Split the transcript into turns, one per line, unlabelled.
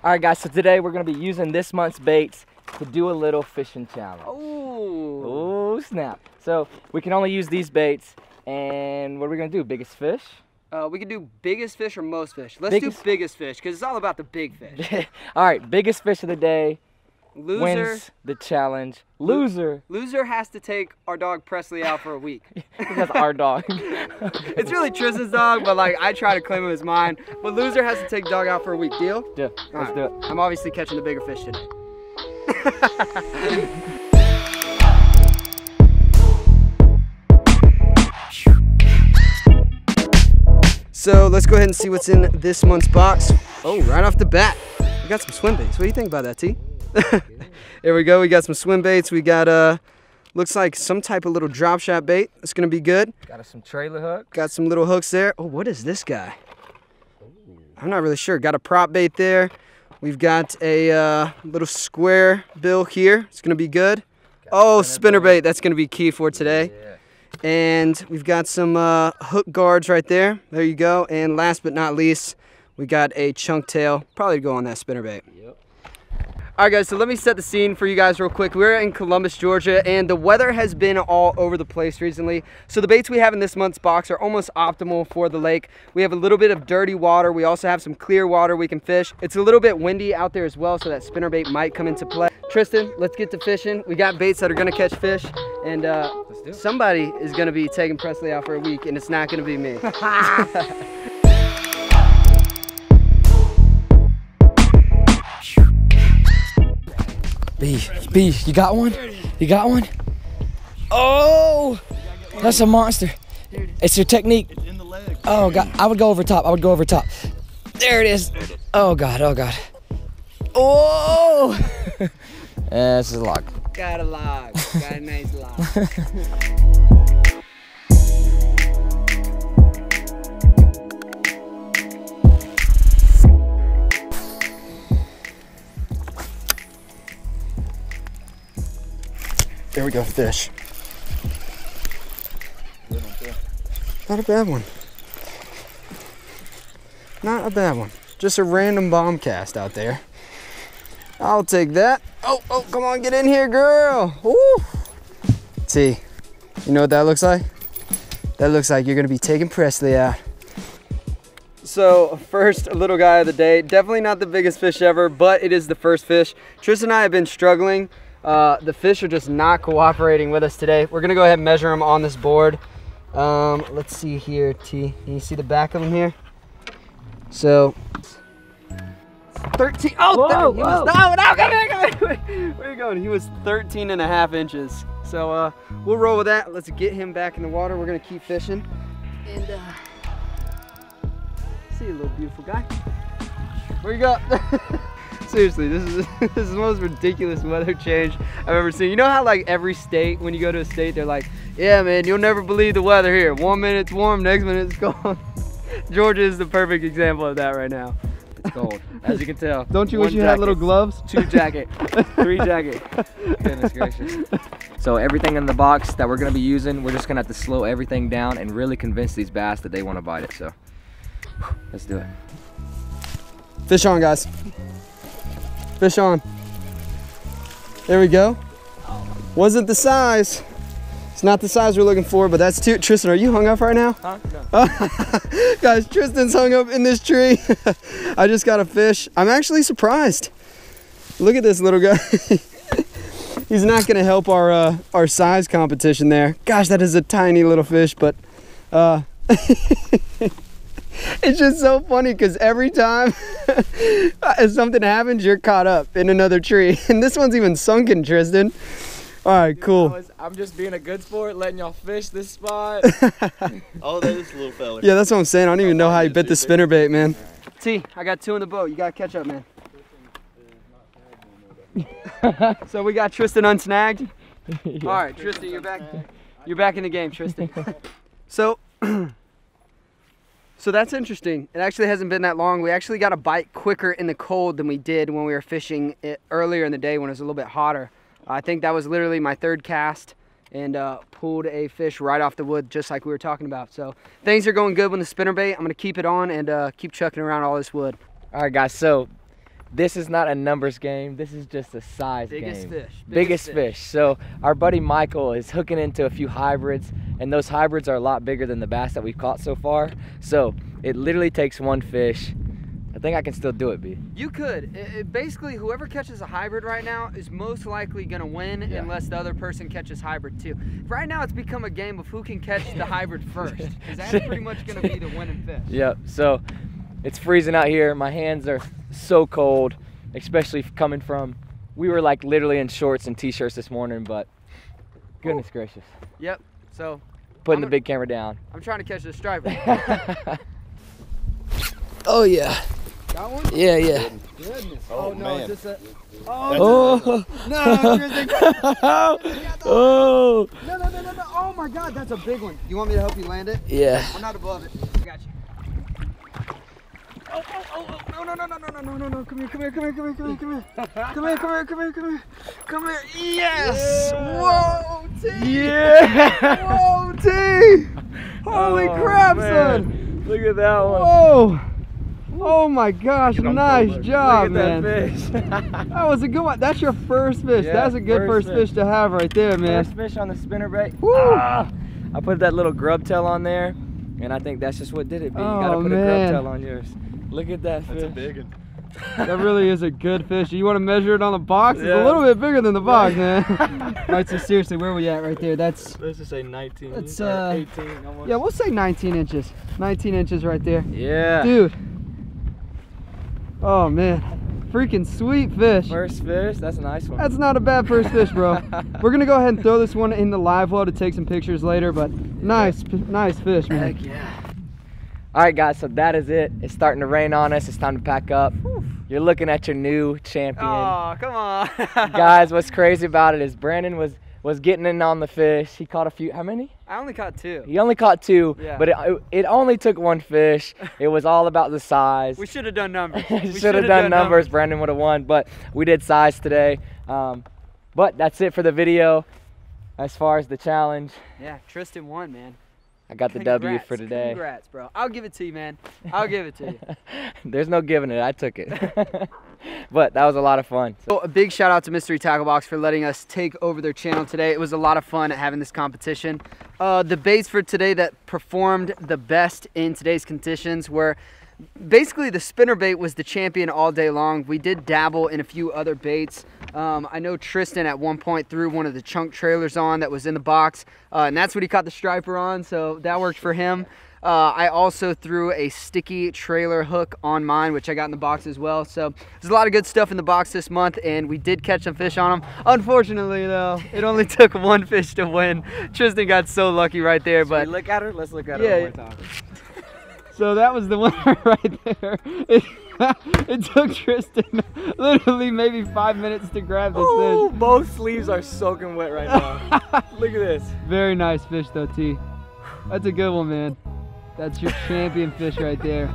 All right, guys, so today we're gonna be using this month's baits to do a little fishing challenge. Oh, snap. So we can only use these baits, and what are we gonna do, biggest fish?
We can do biggest fish or most fish. Let's do biggest fish, because it's all about the big fish.
All right, biggest fish of the day.
Loser
wins the challenge. Loser
has to take our dog Presley out for a week.
That's our dog.
It's really Tristan's dog, but like I try to claim him as mine. But loser has to take the dog out for a week. Deal?
Yeah, let's do it.
I'm obviously catching the bigger fish today. So let's go ahead and see what's in this month's box. Oh, right off the bat, we got some swim baits. What do you think about that, T? Here we go. We got some swim baits. We got looks like some type of little drop shot bait. It's gonna be good.
Got us some trailer hooks. Got
some little hooks there. Oh, what is this guy? I'm not really sure. Got a prop bait there. We've got a little square bill here. It's gonna be good. Oh, spinner bait. That's gonna be key for today. Yeah. And we've got some hook guards right there. There you go. And last but not least, we got a chunk tail. Probably to go on that spinner bait. Yep. All right, guys, so let me set the scene for you guys real quick. We're in Columbus, Georgia, and the weather has been all over the place recently. So the baits we have in this month's box are almost optimal for the lake. We have a little bit of dirty water. We also have some clear water we can fish. It's a little bit windy out there as well, so that spinner bait might come into play. Tristan, let's get to fishing. We got baits that are gonna catch fish, and somebody is gonna be taking Presley out for a week, and it's not gonna be me.
B, you got one? You got one? Oh, that's a monster. It's your technique.
It's in the leg.
Oh God, I would go over top. I would go over top. There it is. Oh God, oh God. Oh! This is a log.
Got a log. Got a nice log.
There we go, fish. Not a bad one. Not a bad one. Just a random bomb cast out there. I'll take that. Oh, come on, get in here, girl. Woo. T, you know what that looks like? That looks like you're gonna be taking Presley out.
So first little guy of the day, definitely not the biggest fish ever, but it is the first fish. Tristan and I have been struggling. The fish are just not cooperating with us today. We're gonna go ahead and measure them on this board. Let's see here, T. Can you see the back of them here? So 13. Oh, whoa, he was, no, come here. Where are you going? He was 13.5 inches. So we'll roll with that. Let's get him back in the water. We're gonna keep fishing. And see you, little beautiful guy. Where you go? Seriously, this is the most ridiculous weather change I've ever seen. You know how like every state, when you go to a state, they're like, yeah man, you'll never believe the weather here. 1 minute it's warm, next minute it's cold. Georgia is the perfect example of that right now. It's cold, as you can tell.
Don't you wish you had little gloves?
2 jacket, 3 jacket. Goodness gracious.
So everything in the box that we're gonna be using, we're just gonna have to slow everything down and really convince these bass that they wanna bite it, so let's do it.
Fish on, guys. Fish on. There we go. Wasn't the size. It's not the size we're looking for, but that's too. Tristan, are you hung up right now?
Huh? No.
Guys, Tristan's hung up in this tree. I just got a fish. I'm actually surprised. Look at this little guy. He's not gonna help our size competition there. Gosh, that is a tiny little fish, but it's just so funny because every time something happens, you're caught up in another tree. And this one's even sunken, Tristan. All right, cool.
I'm just being a good sport, letting y'all fish this spot.
Oh, that is a little fella.
Yeah, that's what I'm saying. I don't even know how you bit the spinnerbait, man.
T, I got 2 in the boat. You gotta catch up, man. So we got Tristan unsnagged. Yeah. All right, Tristan, you're back. You're back in the game, Tristan. So that's interesting. It actually hasn't been that long. We actually got a bite quicker in the cold than we did when we were fishing it earlier in the day when it was a little bit hotter. I think that was literally my 3rd cast and pulled a fish right off the wood just like we were talking about. So things are going good with the spinnerbait. I'm gonna keep it on and keep chucking around all this wood.
All right guys, so this is not a numbers game. This is just a size
Biggest
game.
fish.
Biggest fish. So our buddy Michael is hooking into a few hybrids, and those hybrids are a lot bigger than the bass that we've caught so far. So it literally takes one fish. I think I can still do it, B.
You could. Basically, whoever catches a hybrid right now is most likely going to win unless the other person catches hybrid too. Right now, it's become a game of who can catch the hybrid first, because that's pretty much going to be the winning fish.
Yep. So it's freezing out here. My hands are so cold, especially coming from, we were like literally in shorts and t-shirts this morning, but goodness gracious.
Yep. So
putting the big camera down.
I'm trying to catch the striper.
Oh yeah.
Got one?
Yeah, yeah.
Goodness.
Oh,
no,
man.
is this a...
Oh.
No, Tristan.
Oh.
No. Oh my God, that's a big one. You want me to help you land it?
Yeah.
I'm not above it. I got you. Oh, no. Come here. Yes. Whoa, T.
Yeah.
Whoa, T. Holy crap, son.
Look at that one.
Whoa. Oh my gosh, nice job,
Look at
man.
that fish.
That was a good one. That's your first fish.
Yeah,
That's a good first fish to have right there, man.
First fish on the spinnerbait.
Woo.
Ah, I put that little grub tail on there, and I think that's just what did it, B. You gotta put a grub tail on yours. Look at that fish.
That's a big one.
That really is a good fish. You want to measure it on the box? It's a little bit bigger than the box, man. Right, so seriously, where are we at right there? That's...
Let's just say 19
That's,
or 18 almost.
Yeah, we'll say 19 inches. 19 inches right there.
Yeah.
Dude. Oh, man. Freaking sweet fish.
First fish, that's a nice one.
That's not a bad first fish, bro. We're going to go ahead and throw this one in the live well to take some pictures later, but nice fish, man.
Heck yeah. All right, guys, so that is it. It's starting to rain on us. It's time to pack up. You're looking at your new champion.
Oh, come on.
Guys, what's crazy about it is Brandon was getting in on the fish. He caught a few. How many?
I only caught 2.
He only caught 2,
Yeah.
but it only took 1 fish. It was all about the size.
We should have done numbers.
Should have done numbers. Brandon would have won, but we did size today. But that's it for the video as far as the challenge.
Yeah, Tristan won, man.
I got the W for today.
Congrats, bro. I'll give it to you, man. I'll give it to you.
There's no giving it. I took it. But that was a lot of fun.
So a big shout out to Mystery Tackle Box for letting us take over their channel today. It was a lot of fun having this competition. The baits for today that performed the best in today's conditions were basically the spinnerbait was the champion all day long. We did dabble in a few other baits. I know Tristan at one point threw one of the chunk trailers on that was in the box, and that's what he caught the striper on, so that worked for him. I also threw a sticky trailer hook on mine, which I got in the box as well. So there's a lot of good stuff in the box this month, and we did catch some fish on them. Unfortunately, though, it only took 1 fish to win. Tristan got so lucky right there. But
should we look at her? Let's look at her one more time.
So that was the winner right there. It took Tristan literally maybe 5 minutes to grab this fish.
Both sleeves are soaking wet right now. Look at this.
Very nice fish though, T. That's a good one, man. That's your champion fish right there.